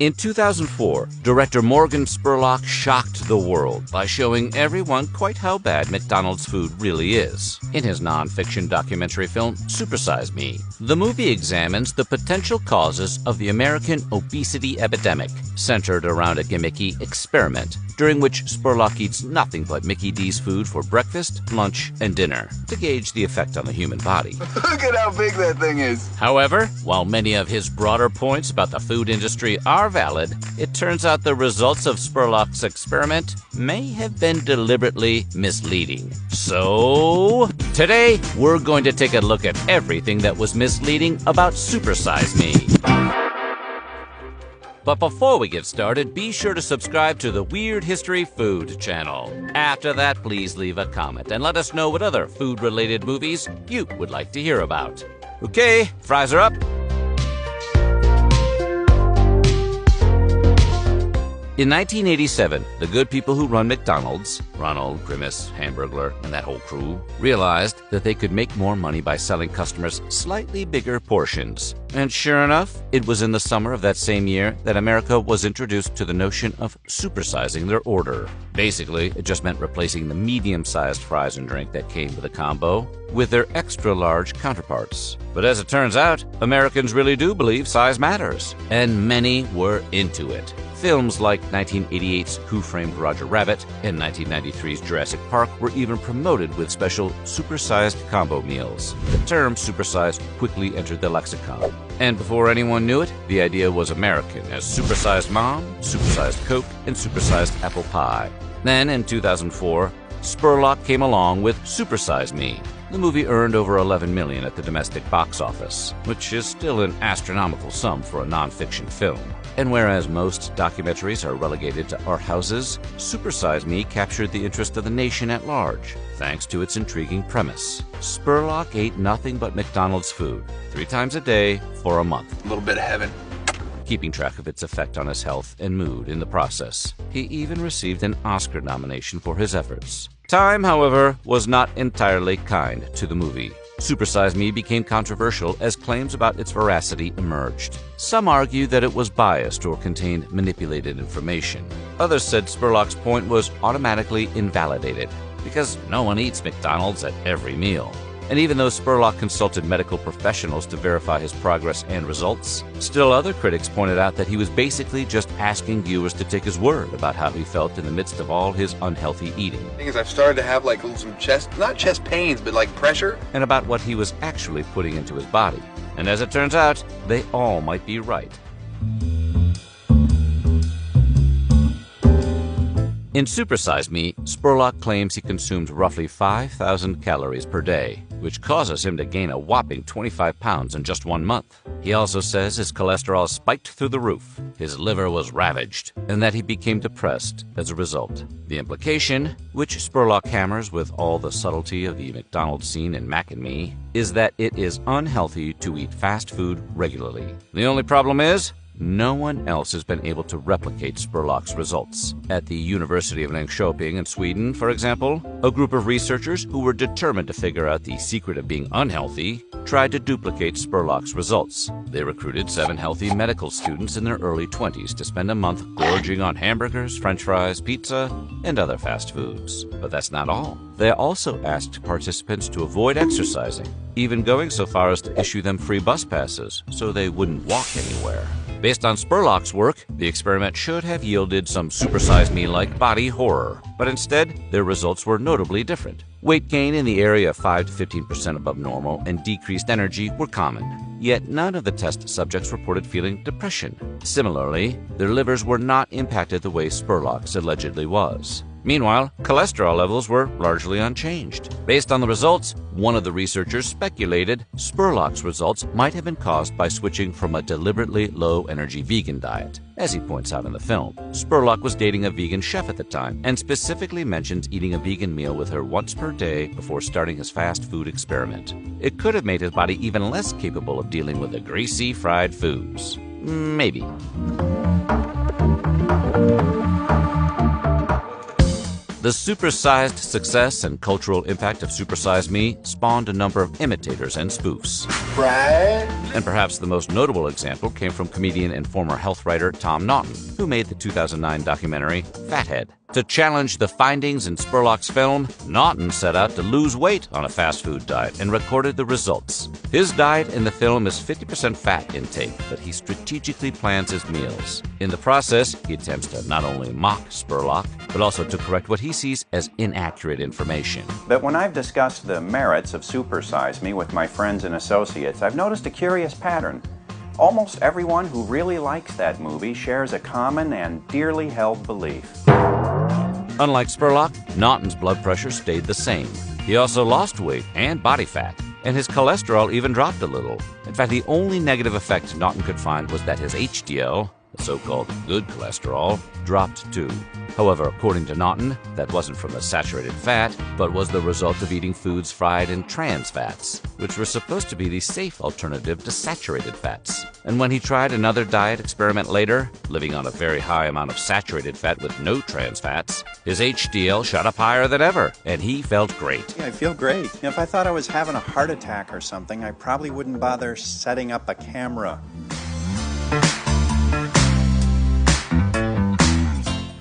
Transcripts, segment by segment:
In 2004, director Morgan Spurlock shocked the world by showing everyone quite how bad McDonald's food really is in his non-fiction documentary film, Supersize Me. The movie examines the potential causes of the American obesity epidemic, centered around a gimmicky experiment during which Spurlock eats nothing but Mickey D's food for breakfast, lunch, and dinner to gauge the effect on the human body. Look at how big that thing is. However, while many of his broader points about the food industry are valid, it turns out the results of Spurlock's experiment may have been deliberately misleading. So, today we're going to take a look at everything that was misleading about Supersize Me. But before we get started, be sure to subscribe to the Weird History Food channel. After that, please leave a comment and let us know what other food-related movies you would like to hear about. Okay, fries are up. In 1987, the good people who run McDonald's, Ronald, Grimace, Hamburglar, and that whole crew, realized that they could make more money by selling customers slightly bigger portions. And sure enough, it was in the summer of that same year that America was introduced to the notion of supersizing their order. Basically, it just meant replacing the medium-sized fries and drink that came with a combo with their extra-large counterparts. But as it turns out, Americans really do believe size matters, and many were into it. Films like 1988's Who Framed Roger Rabbit and 1993's Jurassic Park were even promoted with special supersized combo meals. The term supersized quickly entered the lexicon. And before anyone knew it, the idea was American as supersized mom, supersized Coke, and supersized apple pie. Then in 2004, Spurlock came along with Supersize Me. The movie earned over $11 million at the domestic box office, which is still an astronomical sum for a non-fiction film. And whereas most documentaries are relegated to art houses, Supersize Me captured the interest of the nation at large, thanks to its intriguing premise. Spurlock ate nothing but McDonald's food 3 times a day for a month. A little bit of heaven. Keeping track of its effect on his health and mood in the process. He even received an Oscar nomination for his efforts. Time, however, was not entirely kind to the movie. Supersize Me became controversial as claims about its veracity emerged. Some argue that it was biased or contained manipulated information. Others said Spurlock's point was automatically invalidated because no one eats McDonald's at every meal. And even though Spurlock consulted medical professionals to verify his progress and results, still other critics pointed out that he was basically just asking viewers to take his word about how he felt in the midst of all his unhealthy eating. The thing is, I've started to have like some not chest pains, but like pressure. And about what he was actually putting into his body. And as it turns out, they all might be right. In Supersize Me, Spurlock claims he consumed roughly 5,000 calories per day, which causes him to gain a whopping 25 pounds in just 1 month. He also says his cholesterol spiked through the roof, his liver was ravaged, and that he became depressed as a result. The implication, which Spurlock hammers with all the subtlety of the McDonald's scene in Mac and Me, is that it is unhealthy to eat fast food regularly. The only problem is, no one else has been able to replicate Spurlock's results. At the University of Linköping in Sweden, for example, a group of researchers who were determined to figure out the secret of being unhealthy tried to duplicate Spurlock's results. They recruited 7 healthy medical students in their early 20s to spend a month gorging on hamburgers, french fries, pizza, and other fast foods. But that's not all. They also asked participants to avoid exercising, even going so far as to issue them free bus passes so they wouldn't walk anywhere. Based on Spurlock's work, the experiment should have yielded some Supersize Me-like body horror, but instead, their results were notably different. Weight gain in the area of 5 to 15% above normal and decreased energy were common, yet none of the test subjects reported feeling depression. Similarly, their livers were not impacted the way Spurlock's allegedly was. Meanwhile, cholesterol levels were largely unchanged. Based on the results, one of the researchers speculated Spurlock's results might have been caused by switching from a deliberately low-energy vegan diet. As he points out in the film, Spurlock was dating a vegan chef at the time and specifically mentions eating a vegan meal with her once per day before starting his fast food experiment. It could have made his body even less capable of dealing with the greasy fried foods. Maybe. The supersized success and cultural impact of Supersize Me spawned a number of imitators and spoofs. Right? And perhaps the most notable example came from comedian and former health writer Tom Naughton, who made the 2009 documentary Fathead. To challenge the findings in Spurlock's film, Naughton set out to lose weight on a fast food diet and recorded the results. His diet in the film is 50% fat intake, but he strategically plans his meals. In the process, he attempts to not only mock Spurlock, but also to correct what he sees as inaccurate information. But when I've discussed the merits of Super Size Me with my friends and associates, I've noticed a curious pattern. Almost everyone who really likes that movie shares a common and dearly held belief. Unlike Spurlock, Naughton's blood pressure stayed the same. He also lost weight and body fat, and his cholesterol even dropped a little. In fact, the only negative effect Naughton could find was that his HDL, the so-called good cholesterol, dropped too. However, according to Naughton, that wasn't from the saturated fat, but was the result of eating foods fried in trans fats, which were supposed to be the safe alternative to saturated fats. And when he tried another diet experiment later, living on a very high amount of saturated fat with no trans fats, his HDL shot up higher than ever, and he felt great. Yeah, I feel great. If I thought I was having a heart attack or something, I probably wouldn't bother setting up a camera.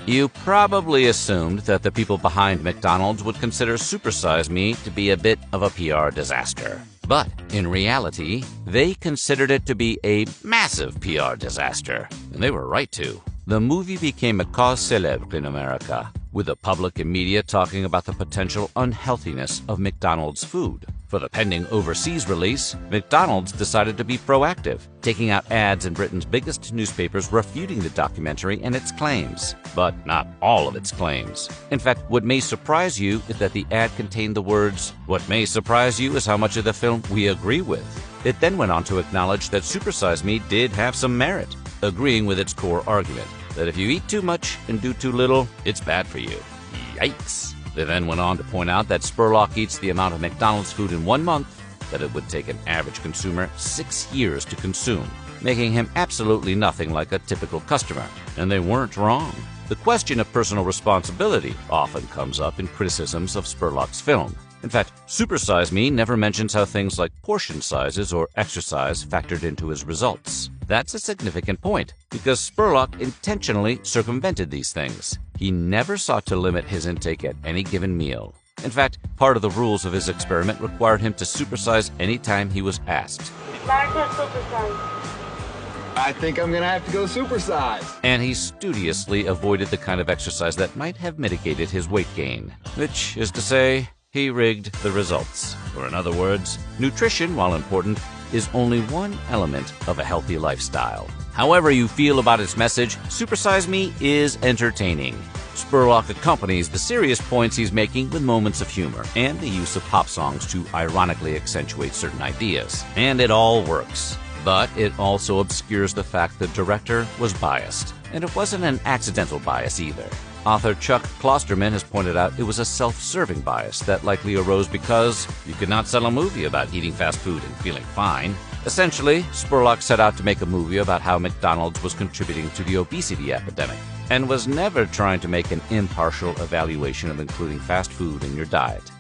You probably assumed that the people behind McDonald's would consider Super Size Me to be a bit of a PR disaster. But in reality, they considered it to be a massive PR disaster, and they were right to. The movie became a cause célèbre in America, with the public and media talking about the potential unhealthiness of McDonald's food. For the pending overseas release, McDonald's decided to be proactive, taking out ads in Britain's biggest newspapers refuting the documentary and its claims. But not all of its claims. In fact, what may surprise you is that the ad contained the words, "What may surprise you is how much of the film we agree with." It then went on to acknowledge that Super Size Me did have some merit, agreeing with its core argument, that if you eat too much and do too little, it's bad for you. Yikes! They then went on to point out that Spurlock eats the amount of McDonald's food in 1 month that it would take an average consumer 6 years to consume, making him absolutely nothing like a typical customer. And they weren't wrong. The question of personal responsibility often comes up in criticisms of Spurlock's film. In fact, Super Size Me never mentions how things like portion sizes or exercise factored into his results. That's a significant point, because Spurlock intentionally circumvented these things. He never sought to limit his intake at any given meal. In fact, part of the rules of his experiment required him to supersize any time he was asked. I think I'm gonna have to go supersize. And he studiously avoided the kind of exercise that might have mitigated his weight gain, which is to say, he rigged the results. Or in other words, nutrition, while important, is only one element of a healthy lifestyle. However you feel about its message, Super Size Me is entertaining. Spurlock accompanies the serious points he's making with moments of humor and the use of pop songs to ironically accentuate certain ideas. And it all works. But it also obscures the fact the director was biased. And it wasn't an accidental bias either. Author Chuck Klosterman has pointed out it was a self-serving bias that likely arose because you could not sell a movie about eating fast food and feeling fine. Essentially, Spurlock set out to make a movie about how McDonald's was contributing to the obesity epidemic, and was never trying to make an impartial evaluation of including fast food in your diet.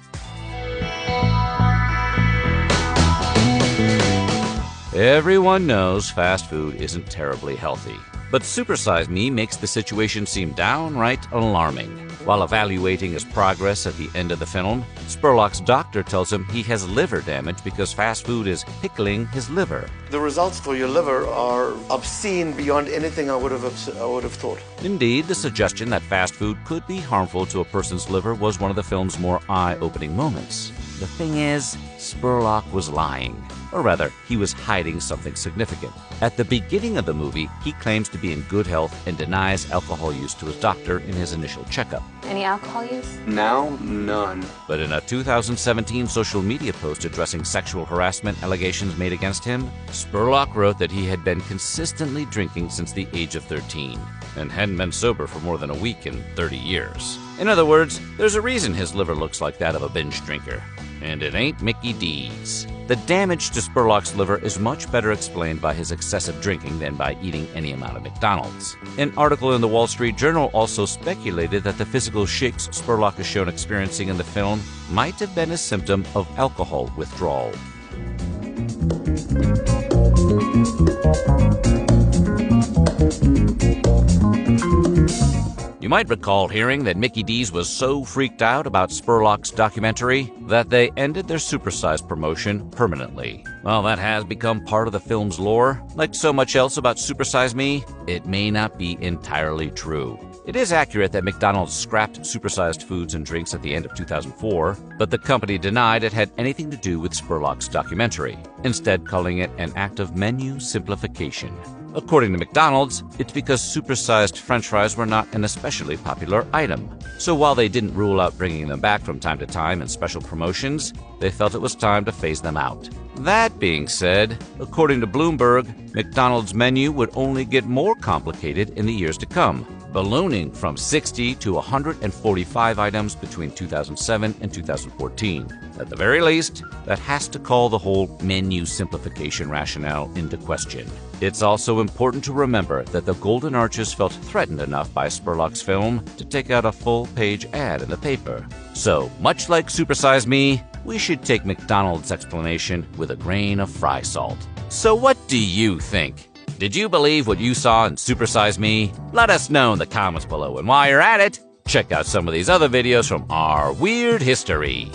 Everyone knows fast food isn't terribly healthy. But Super Size Me makes the situation seem downright alarming. While evaluating his progress at the end of the film, Spurlock's doctor tells him he has liver damage because fast food is pickling his liver. The results for your liver are obscene beyond anything I would have thought. Indeed, the suggestion that fast food could be harmful to a person's liver was one of the film's more eye-opening moments. The thing is, Spurlock was lying. Or rather, he was hiding something significant. At the beginning of the movie, he claims to be in good health and denies alcohol use to his doctor in his initial checkup. Any alcohol use? Now, none. But in a 2017 social media post addressing sexual harassment allegations made against him, Spurlock wrote that he had been consistently drinking since the age of 13 and hadn't been sober for more than a week in 30 years. In other words, there's a reason his liver looks like that of a binge drinker. And it ain't Mickey D's. The damage to Spurlock's liver is much better explained by his excessive drinking than by eating any amount of McDonald's. An article in the Wall Street Journal also speculated that the physical shakes Spurlock is shown experiencing in the film might have been a symptom of alcohol withdrawal. You might recall hearing that Mickey D's was so freaked out about Spurlock's documentary that they ended their supersized promotion permanently. While that has become part of the film's lore, like so much else about Super Size Me, it may not be entirely true. It is accurate that McDonald's scrapped supersized foods and drinks at the end of 2004, but the company denied it had anything to do with Spurlock's documentary, instead calling it an act of menu simplification. According to McDonald's, it's because supersized French fries were not an especially popular item. So while they didn't rule out bringing them back from time to time in special promotions, they felt it was time to phase them out. That being said, according to Bloomberg, McDonald's menu would only get more complicated in the years to come, ballooning from 60 to 145 items between 2007 and 2014. At the very least, that has to call the whole menu simplification rationale into question. It's also important to remember that the Golden Arches felt threatened enough by Spurlock's film to take out a full-page ad in the paper. So, much like Super Size Me, we should take McDonald's explanation with a grain of fry salt. So what do you think? Did you believe what you saw in Super Size Me? Let us know in the comments below, and while you're at it, check out some of these other videos from our weird history.